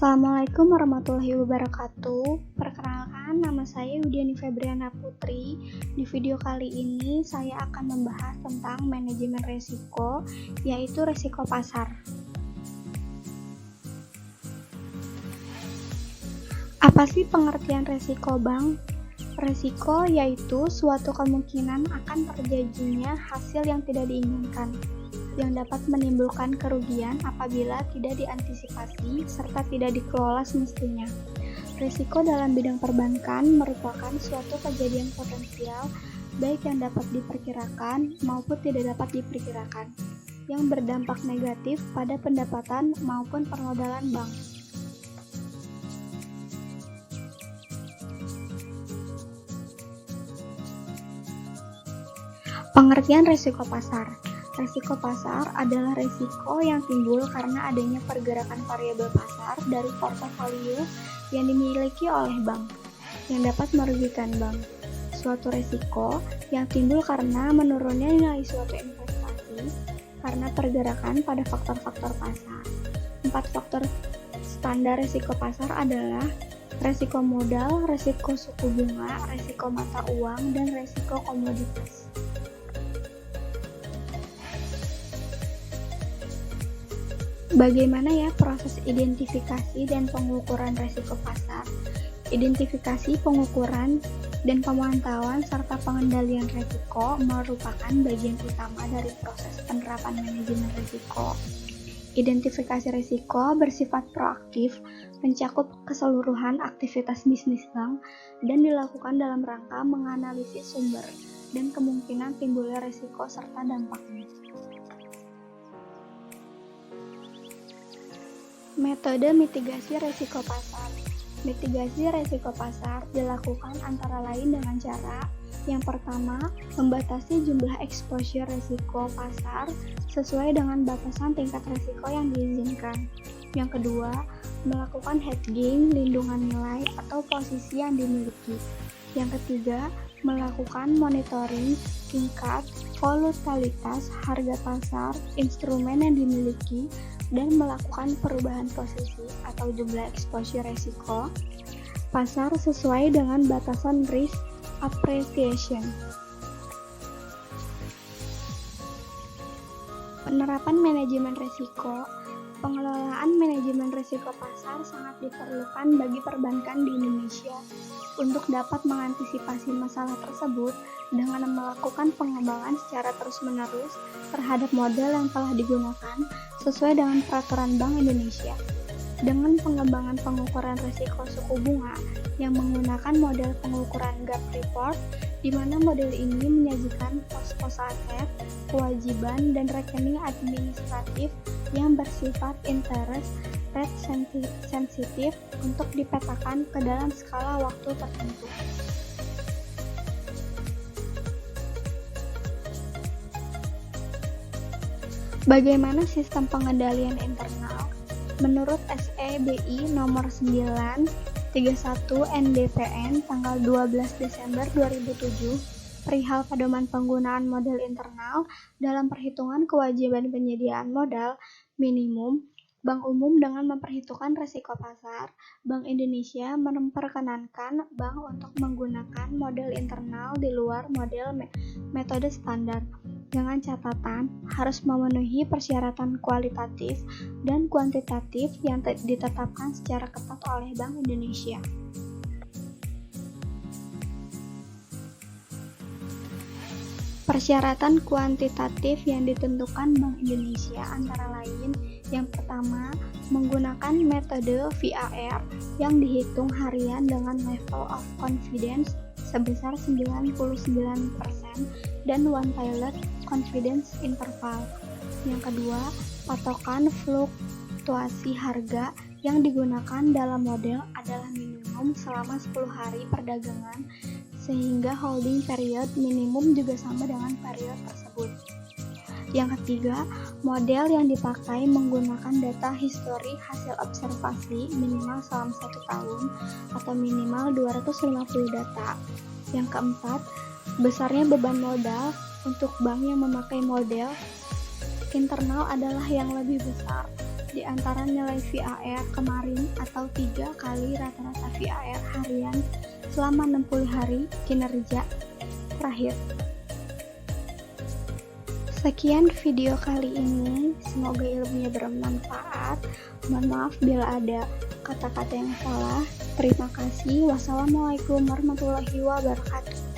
Assalamualaikum warahmatullahi wabarakatuh. Perkenalkan, nama saya Yudiani Febriana Putri. Di video kali ini saya akan membahas tentang manajemen risiko, yaitu risiko pasar. Apa sih pengertian risiko bank? Risiko yaitu suatu kemungkinan akan terjadinya hasil yang tidak diinginkan, yang dapat menimbulkan kerugian apabila tidak diantisipasi serta tidak dikelola semestinya. Risiko dalam bidang perbankan merupakan suatu kejadian potensial baik yang dapat diperkirakan maupun tidak dapat diperkirakan, yang berdampak negatif pada pendapatan maupun permodalan bank. Pengertian risiko pasar. Risiko pasar adalah risiko yang timbul karena adanya pergerakan variabel pasar dari portofolio yang dimiliki oleh bank, yang dapat merugikan bank. Suatu risiko yang timbul karena menurunnya nilai suatu investasi karena pergerakan pada faktor-faktor pasar. 4 faktor standar risiko pasar adalah risiko modal, risiko suku bunga, risiko mata uang, dan risiko komoditas. Bagaimana ya proses identifikasi dan pengukuran risiko pasar? Identifikasi, pengukuran, dan pemantauan serta pengendalian risiko merupakan bagian utama dari proses penerapan manajemen risiko. Identifikasi risiko bersifat proaktif, mencakup keseluruhan aktivitas bisnis bank, dan dilakukan dalam rangka menganalisis sumber dan kemungkinan timbulnya risiko serta dampaknya. Metode mitigasi risiko pasar. Mitigasi risiko pasar dilakukan antara lain dengan cara yang pertama, membatasi jumlah exposure risiko pasar sesuai dengan batasan tingkat risiko yang diizinkan. Yang kedua, melakukan hedging, lindungan nilai atau posisi yang dimiliki. Yang ketiga, melakukan monitoring tingkat volatilitas harga pasar instrumen yang dimiliki dan melakukan perubahan posisi atau jumlah exposure risiko pasar sesuai dengan batasan risk appreciation. Penerapan manajemen risiko. Pengelolaan manajemen risiko pasar sangat diperlukan bagi perbankan di Indonesia untuk dapat mengantisipasi masalah tersebut dengan melakukan pengembangan secara terus-menerus terhadap model yang telah digunakan sesuai dengan peraturan Bank Indonesia. Dengan pengembangan pengukuran risiko suku bunga yang menggunakan model pengukuran gap report, di mana model ini menyajikan pos-pos aset, kewajiban, dan rekening administratif yang bersifat interest rate sensitif untuk dipetakan ke dalam skala waktu tertentu. Bagaimana sistem pengendalian internal? Menurut SEBI nomor 931 NDPN tanggal 12 Desember 2007, perihal pedoman penggunaan model internal dalam perhitungan kewajiban penyediaan modal minimum Bank Umum dengan memperhitungkan risiko pasar, Bank Indonesia memperkenankan bank untuk menggunakan model internal di luar model metode standar, dengan catatan harus memenuhi persyaratan kualitatif dan kuantitatif yang ditetapkan secara ketat oleh Bank Indonesia. Persyaratan kuantitatif yang ditentukan Bank Indonesia antara lain, yang pertama, menggunakan metode VAR yang dihitung harian dengan level of confidence sebesar 99% dan one pilot confidence interval. Yang kedua, patokan fluktuasi harga yang digunakan dalam model adalah minimum selama 10 hari perdagangan, sehingga holding period minimum juga sama dengan period tersebut. Yang ketiga, model yang dipakai menggunakan data histori hasil observasi minimal selama 1 tahun atau minimal 250 data. Yang keempat, besarnya beban modal untuk bank yang memakai model internal adalah yang lebih besar di antara nilai VAR kemarin atau 3 kali rata-rata VAR harian selama 60 hari kinerja terakhir. Sekian video kali ini, semoga ilmunya bermanfaat. Mohon maaf bila ada kata-kata yang salah. Terima kasih. Wassalamualaikum warahmatullahi wabarakatuh.